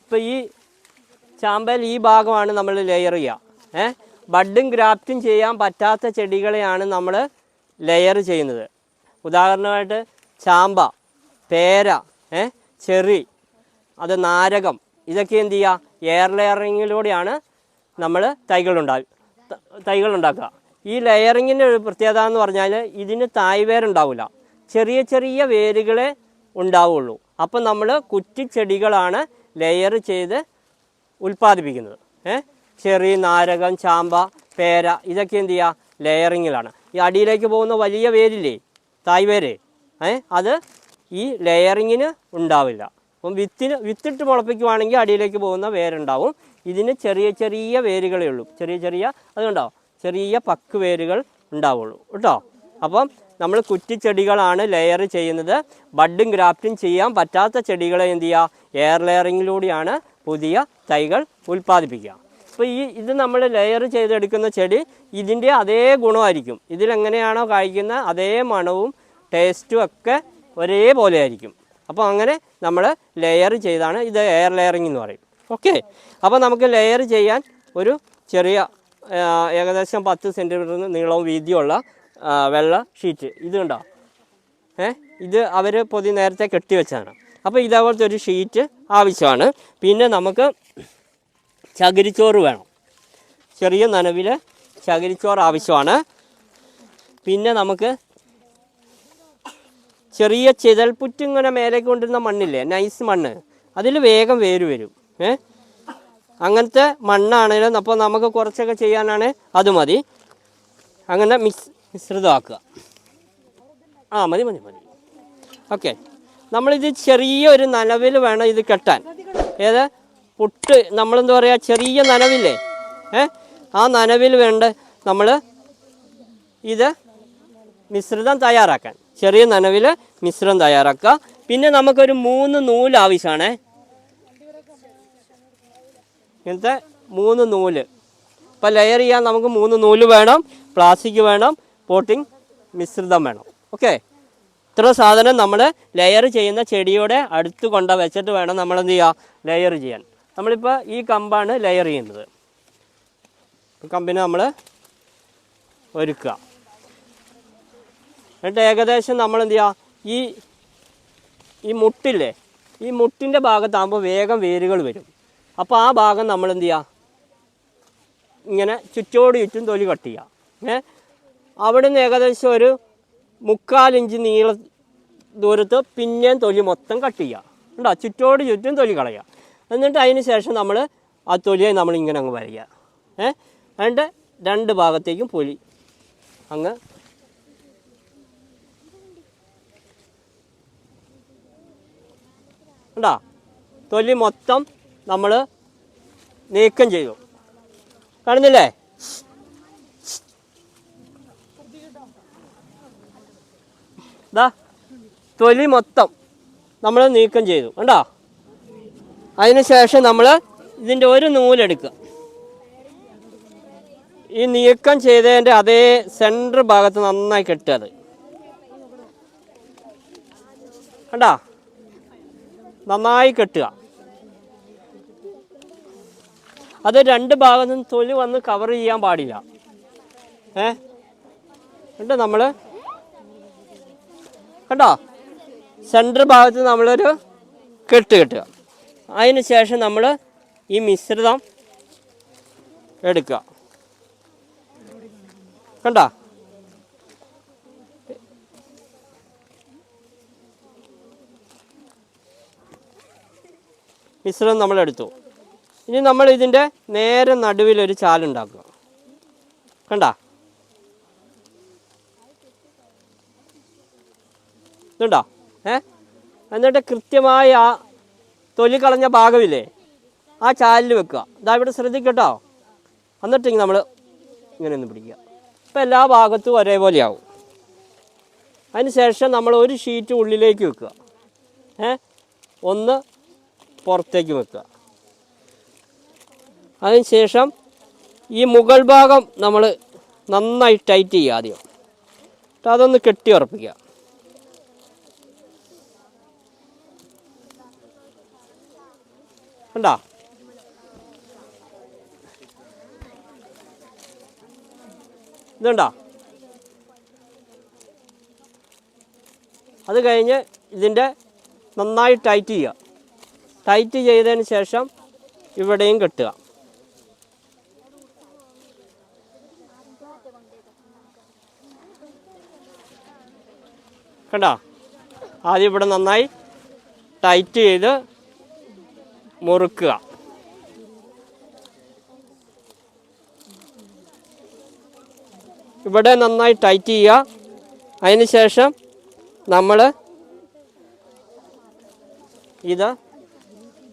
ഇപ്പോൾ ഈ ചാമ്പയിൽ ഈ ഭാഗമാണ് നമ്മൾ ലെയർ ചെയ്യുക. ബഡും ഗ്രാഫ്റ്റും ചെയ്യാൻ പറ്റാത്ത ചെടികളെയാണ് നമ്മൾ ലെയർ ചെയ്യുന്നത്. ഉദാഹരണമായിട്ട് ചാമ്പ, പേര, ചെറി, അത് നാരകം, ഇതൊക്കെ എന്ത് ചെയ്യുക? എയർ ലെയറിങ്ങിലൂടെയാണ് നമ്മൾ തൈകളുണ്ടാക്കുക. ഈ ലെയറിങ്ങിൻ്റെ ഒരു പ്രത്യേകത എന്ന് പറഞ്ഞാൽ ഇതിന് തായ്വേരുണ്ടാവില്ല, ചെറിയ ചെറിയ വേരുകളെ ഉണ്ടാവുള്ളൂ. അപ്പം നമ്മൾ കുറ്റിച്ചെടികളാണ് ലെയർ ചെയ്ത് ഉൽപ്പാദിപ്പിക്കുന്നത്. ചെറി, നാരകം, ചാമ്പ, പേര, ഇതൊക്കെ എന്ത് ചെയ്യുക? ലെയറിങ്ങിലാണ്. ഈ അടിയിലേക്ക് പോകുന്ന വലിയ വേരില്ലേ, തായ്വേര്, അത് ഈ ലെയറിങ്ങിന് ഉണ്ടാവില്ല. അപ്പം വിത്തിട്ട് മുളപ്പിക്കുവാണെങ്കിൽ അടിയിലേക്ക് പോകുന്ന വേരുണ്ടാവും. ഇതിന് ചെറിയ ചെറിയ വേരുകളേ ഉള്ളൂ, അതുകൊണ്ടാവും ചെറിയ പക്ക് വേരുകൾ ഉണ്ടാവുള്ളൂ കേട്ടോ. അപ്പം നമ്മൾ കുറ്റിച്ചെടികളാണ് ലെയർ ചെയ്യുന്നത്. ബഡും ഗ്രാഫ്റ്റും ചെയ്യാൻ പറ്റാത്ത ചെടികളെ എന്ത് ചെയ്യുക? എയർ ലെയറിങ്ങിലൂടെയാണ് പുതിയ തൈകൾ ഉൽപ്പാദിപ്പിക്കുക. അപ്പോൾ ഇത് നമ്മൾ ലെയർ ചെയ്തെടുക്കുന്ന ചെടി ഇതിൻ്റെ അതേ ഗുണമായിരിക്കും. ഇതിലെങ്ങനെയാണോ കായ്ക്കുന്ന അതേ മണവും ടേസ്റ്റും ഒക്കെ ഒരേപോലെ ആയിരിക്കും. അപ്പോൾ അങ്ങനെ നമ്മൾ ലെയർ ചെയ്താണ്, ഇത് എയർ ലെയറിംഗ് എന്ന് പറയും. ഓക്കെ, അപ്പോൾ നമുക്ക് ലെയർ ചെയ്യാൻ ഒരു ചെറിയ ഏകദേശം 10 സെൻറ്റിമീറ്റർ നീളവും വീതിയുള്ള വെള്ള ഷീറ്റ് ഇത് കണ്ടോ. ഇത് അവർ പൊതി നേരത്തെ കെട്ടിവെച്ചാണ്. അപ്പോൾ ഇതേപോലത്തെ ഒരു ഷീറ്റ് ആവശ്യമാണ്. പിന്നെ നമുക്ക് ചകിരിച്ചോറ് വേണം, ചെറിയ നനവിൽ ചകിരിച്ചോറ് ആവശ്യമാണ്. പിന്നെ നമുക്ക് ചെറിയ ചിതൽപുറ്റിങ്ങനെ മേലേക്ക് കൊണ്ടിരുന്ന മണ്ണില്ലേ, നൈസ് മണ്ണ്, അതിൽ വേഗം വേര് വരും. അങ്ങനത്തെ മണ്ണാണെങ്കിലും അപ്പോൾ നമുക്ക് കുറച്ചൊക്കെ ചെയ്യാനാണ് അത് മതി. അങ്ങനെ മിശ്രിതമാക്കുക. മതി. ഓക്കെ, നമ്മളിത് ചെറിയൊരു നനവിൽ വേണം ഇത് കെട്ടാൻ. പുട്ട് നമ്മളെന്താ പറയുക, ചെറിയ നനവില്ലേ, ആ നനവിൽ വേണ്ട നമ്മൾ ഇത് മിശ്രിതം തയ്യാറാക്കാൻ. ചെറിയ നനവിൽ മിശ്രിതം തയ്യാറാക്കുക. പിന്നെ നമുക്കൊരു 3 നൂല് ആവശ്യമാണ്. ഇങ്ങനത്തെ 3 നൂല്. ഇപ്പോൾ ലെയർ ചെയ്യാൻ നമുക്ക് 3 നൂല് വേണം, പ്ലാസ്റ്റിക് വേണം, പോട്ടിംഗ് മിശ്രിതം വേണം. ഓക്കെ, ഇത്ര സാധനം നമ്മൾ ലെയർ ചെയ്യുന്ന ചെടിയുടെ അടുത്ത് വെച്ചിട്ട് വേണം നമ്മൾ എന്ത് ചെയ്യുക? ലെയർ ചെയ്യാൻ. നമ്മളിപ്പോൾ ഈ കമ്പാണ് ലെയർ ചെയ്യുന്നത്. കമ്പിനെ നമ്മൾ ഒരുക്കുക. എന്നിട്ട് ഏകദേശം നമ്മൾ എന്ത് ചെയ്യുക? ഈ മുട്ടില്ലേ, ഈ മുട്ടിൻ്റെ ഭാഗത്താകുമ്പോൾ വേഗം വേരുകൾ വരും. അപ്പോൾ ആ ഭാഗം നമ്മൾ എന്ത് ചെയ്യുക? ഇങ്ങനെ ചുറ്റും തൊലി കട്ട് ചെയ്യുക. അവിടെ നിന്ന് ഏകദേശം ഒരു 3/4 ഇഞ്ച് നീള ദൂരത്ത് പിന്നെയും തൊലി മൊത്തം കട്ട് ചെയ്യുക. ഉണ്ടോ? ചുറ്റും തൊലി കളയുക. എന്നിട്ട് അതിന് ശേഷം നമ്മൾ ആ തൊലിയെ നമ്മളിങ്ങനെ അങ്ങ് വരയ്ക്കുക. എന്നിട്ട് 2 ഭാഗത്തേക്കും പൊലി അങ്ങ് ഉണ്ടോ? തൊലി മൊത്തം നമ്മൾ നീക്കം ചെയ്തു. കാണുന്നില്ലേ? തൊലി മൊത്തം നമ്മൾ നീക്കം ചെയ്തു. കണ്ടോ? അതിന് ശേഷം നമ്മൾ ഇതിൻ്റെ ഒരു നൂലെടുക്കുക. ഈ നീക്കം ചെയ്തതിൻ്റെ അതേ സെൻറ്റർ ഭാഗത്ത് നന്നായി കെട്ടുക. അത് കണ്ടോ? നന്നായി കെട്ടുക. അത് 2 ഭാഗത്തും തൊലി വന്ന് കവർ ചെയ്യാൻ പാടില്ല. എന്നിട്ട് നമ്മൾ കണ്ടോ, സെൻറ്റർ ഭാഗത്ത് നമ്മളൊരു കെട്ടുക. അതിന് ശേഷം നമ്മൾ ഈ മിശ്രിതം എടുക്കുക. കണ്ടോ? മിശ്രിതം നമ്മളെടുത്തു. ഇനി നമ്മൾ ഇതിൻ്റെ നേരെ നടുവിലൊരു ചാലുണ്ടാക്കുക. കണ്ടോ? ഇതുണ്ടോ? എന്നിട്ട് കൃത്യമായി ആ തൊലി കളഞ്ഞ ഭാഗമില്ലേ, ആ ചാലിൽ വെക്കുക. ഇതാ ഇവിടെ ശ്രദ്ധിക്കട്ടോ. എന്നിട്ടെങ്കിൽ നമ്മൾ ഇങ്ങനെ ഒന്ന് പിടിക്കുക. ഇപ്പം എല്ലാ ഭാഗത്തും ഒരേപോലെയാവും. അതിന് ശേഷം നമ്മൾ ഒരു ഷീറ്റ് ഉള്ളിലേക്ക് വെക്കുക, ഒന്ന് പുറത്തേക്ക് വെക്കുക. അതിന് ശേഷം ഈ മുകൾ ഭാഗം നമ്മൾ നന്നായി ടൈറ്റ് ചെയ്യുക ആദ്യം. അതൊന്ന് കെട്ടി ഉറപ്പിക്കുക. കണ്ടോ? ഇതുണ്ടോ? അത് കഴിഞ്ഞ് ഇതിൻ്റെ നന്നായി ടൈറ്റ് ചെയ്യുക. ടൈറ്റ് ചെയ്തതിന് ശേഷം ഇവിടെയും കെട്ടുക. കണ്ടോ? ആദ്യം ഇവിടെ നന്നായി ടൈറ്റ് ചെയ്ത് മുറുക്കുക. ഇവിടെ നന്നായി ടൈറ്റ് ചെയ്യുക. അതിന് ശേഷം നമ്മൾ ഇത്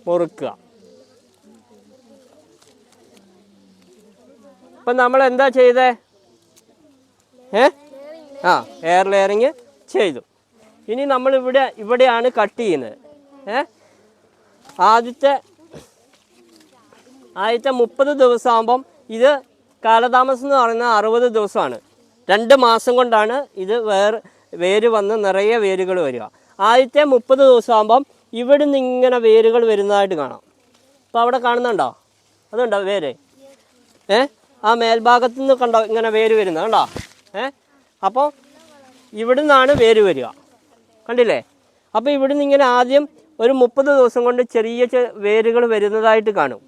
മുറുക്കുക. ഇപ്പം നമ്മൾ എന്താ ചെയ്തേ? എയർ ലെയറിങ് ചെയ്തു. ഇനി നമ്മൾ ഇവിടെയാണ് കട്ട് ചെയ്യുന്നത്. ആദ്യത്തെ 30 ദിവസമാകുമ്പം ഇത് കാലതാമസം എന്ന് പറയുന്നത് 60 ദിവസമാണ്. 2 മാസം കൊണ്ടാണ് ഇത് വേര് വന്ന് നിറയെ വേരുകൾ വരിക. ആദ്യത്തെ 30 ദിവസമാകുമ്പം ഇവിടെ നിന്ന് ഇങ്ങനെ വേരുകൾ വരുന്നതായിട്ട് കാണാം. അപ്പോൾ അവിടെ കാണുന്നുണ്ടോ? അതുണ്ടോ വേര്? ആ മേൽഭാഗത്തു നിന്ന് കണ്ടോ ഇങ്ങനെ വേര് വരുന്നത്? കണ്ടോ? അപ്പോൾ ഇവിടെ നിന്നാണ് വേര് വരിക. കണ്ടില്ലേ? അപ്പോൾ ഇവിടെ നിന്ന് ഇങ്ങനെ ആദ്യം ഒരു 30 ദിവസം കൊണ്ട് ചെറിയ വേരുകൾ വരുന്നതായിട്ട് കാണും.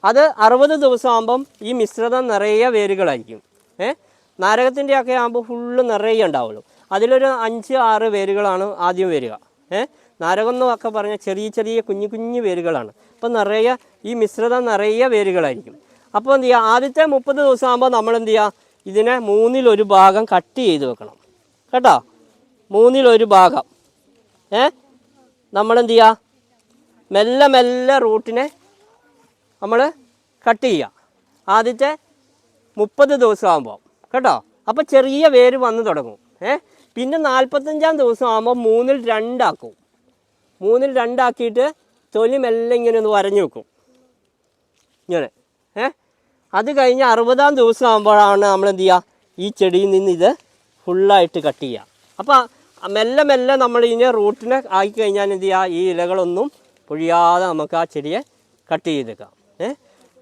അത് 60 ദിവസമാകുമ്പം ഈ മിശ്രിതം നിറയെ വേരുകളായിരിക്കും. നാരകത്തിൻ്റെ ഒക്കെ ആകുമ്പോൾ ഫുള്ള് നിറയെ ഉണ്ടാവുള്ളൂ. അതിലൊരു 5-6 വേരുകളാണ് ആദ്യം വരിക. നാരകം എന്നൊക്കെ പറഞ്ഞാൽ ചെറിയ ചെറിയ കുഞ്ഞു കുഞ്ഞു വേരുകളാണ്. അപ്പം നിറയെ ഈ മിശ്രിതം നിറയെ വേരുകളായിരിക്കും. അപ്പോൾ എന്ത് ചെയ്യുക? ആദ്യത്തെ 30 ദിവസമാകുമ്പോൾ നമ്മൾ എന്ത് ചെയ്യുക? ഇതിനെ 1/3 ഭാഗം കട്ട് ചെയ്ത് വെക്കണം. കേട്ടോ? 1/3 ഭാഗം നമ്മളെന്ത് ചെയ്യുക? മെല്ലെ മെല്ലെ റൂട്ടിനെ നമ്മൾ കട്ട് ചെയ്യുക. ആദ്യത്തെ 30 ദിവസമാകുമ്പോൾ കേട്ടോ? അപ്പോൾ ചെറിയ വേര് വന്ന് തുടങ്ങും. പിന്നെ 45-ാം ദിവസം ആകുമ്പോൾ 2/3 ആക്കും. 2/3 ആക്കിയിട്ട് തൊലി മെല്ലെ ഇങ്ങനെ ഒന്ന് വരഞ്ഞു വെക്കും ഇങ്ങനെ. അത് കഴിഞ്ഞ് 60-ാം ദിവസം ആകുമ്പോഴാണ് നമ്മൾ എന്ത് ചെയ്യുക? ഈ ചെടിയിൽ നിന്ന് ഇത് ഫുള്ളായിട്ട് കട്ട് ചെയ്യുക. അപ്പോൾ മെല്ലെ മെല്ലെ നമ്മൾ ഇതിനെ റൂട്ടിനെ ആക്കിക്കഴിഞ്ഞാൽ എന്ത് ചെയ്യുക? ഈ ഇലകളൊന്നും പൊഴിയാതെ നമുക്ക് ആ ചെടിയെ കട്ട് ചെയ്തേക്കാം.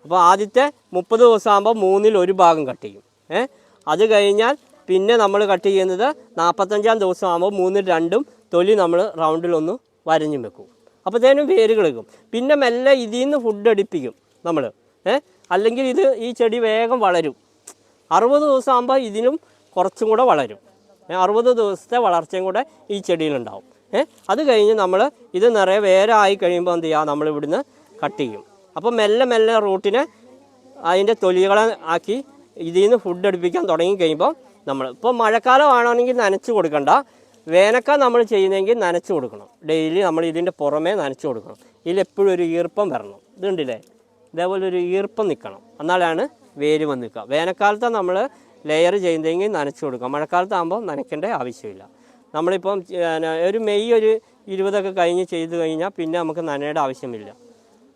അപ്പോൾ ആദ്യത്തെ 30 ദിവസമാകുമ്പോൾ 1/3 ഭാഗം കട്ട് ചെയ്യും. അത് കഴിഞ്ഞാൽ പിന്നെ നമ്മൾ കട്ട് ചെയ്യുന്നത് 45-ാം ദിവസം ആകുമ്പോൾ 2/3 തൊലി നമ്മൾ റൗണ്ടിലൊന്ന് വരഞ്ഞും വെക്കും. അപ്പോഴത്തേനും വേരുകൾ വെക്കും. പിന്നെ മെല്ലെ ഇതിൽ നിന്ന് ഫുഡ് അടിപ്പിക്കും നമ്മൾ. അല്ലെങ്കിൽ ഈ ചെടി വേഗം വളരും. 60 ദിവസം ആകുമ്പോൾ ഇതിനും കുറച്ചും കൂടെ വളരും. 60 ദിവസത്തെ വളർച്ചയും കൂടെ ഈ ചെടിയിലുണ്ടാവും. അത് കഴിഞ്ഞ് നമ്മൾ ഇത് നിറയെ വേരായി കഴിയുമ്പോൾ എന്ത് ചെയ്യുക? നമ്മൾ ഇവിടുന്ന് കട്ട് ചെയ്യും. അപ്പോൾ മെല്ലെ മെല്ലെ റൂട്ടിനെ അതിൻ്റെ തൊലികളെ ആക്കി ഇതിൽ നിന്ന് ഫുഡ് അടുപ്പിക്കാൻ തുടങ്ങി കഴിയുമ്പോൾ നമ്മൾ ഇപ്പോൾ മഴക്കാലമാണെങ്കിൽ നനച്ച് കൊടുക്കണ്ട. വേനൽക്കാലം നമ്മൾ ചെയ്യുന്നതെങ്കിൽ നനച്ച് കൊടുക്കണം. ഡെയിലി നമ്മൾ ഇതിൻ്റെ പുറമേ നനച്ച് കൊടുക്കണം. ഇതിലെപ്പോഴും ഒരു ഈർപ്പം വരണം. ഇതുണ്ടല്ലേ? ഇതേപോലെ ഒരു ഈർപ്പം നിൽക്കണം. എന്നാലാണ് വേര് വന്ന് നിൽക്കുക. വേനൽക്കാലത്താണ് നമ്മൾ ലെയർ ചെയ്യുന്നതെങ്കിൽ നനച്ച് കൊടുക്കുക. മഴക്കാലത്താകുമ്പോൾ നനയ്ക്കേണ്ട ആവശ്യമില്ല. നമ്മളിപ്പം ഒരു മെയ് 20 കഴിഞ്ഞ് ചെയ്ത് കഴിഞ്ഞാൽ പിന്നെ നമുക്ക് നനയുടെ ആവശ്യമില്ല.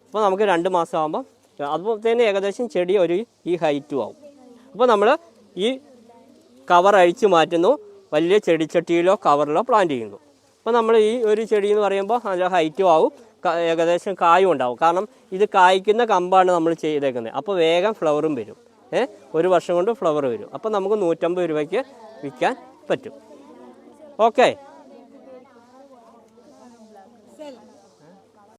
അപ്പോൾ നമുക്ക് 2 മാസം ആകുമ്പോൾ അതുപോലെ തന്നെ ഏകദേശം ചെടി ഈ ഹൈറ്റും ആവും. അപ്പോൾ നമ്മൾ ഈ കവർ അഴിച്ച് മാറ്റുന്നു. വലിയ ചെടിച്ചട്ടിയിലോ കവറിലോ പ്ലാന്റ് ചെയ്യുന്നു. അപ്പോൾ നമ്മൾ ഈ ഒരു ചെടി എന്ന് പറയുമ്പോൾ നല്ല ഹൈറ്റും ആവും, ഏകദേശം കായും ഉണ്ടാവും. കാരണം ഇത് കായ്ക്കുന്ന കമ്പാണ് നമ്മൾ ചെയ്തേക്കുന്നത്. അപ്പോൾ വേഗം ഫ്ലവറും വരും. 1 വർഷം കൊണ്ട് ഫ്ലവർ വരും. അപ്പോൾ നമുക്ക് 150 രൂപയ്ക്ക് വിൽക്കാൻ പറ്റും. ഓക്കെ.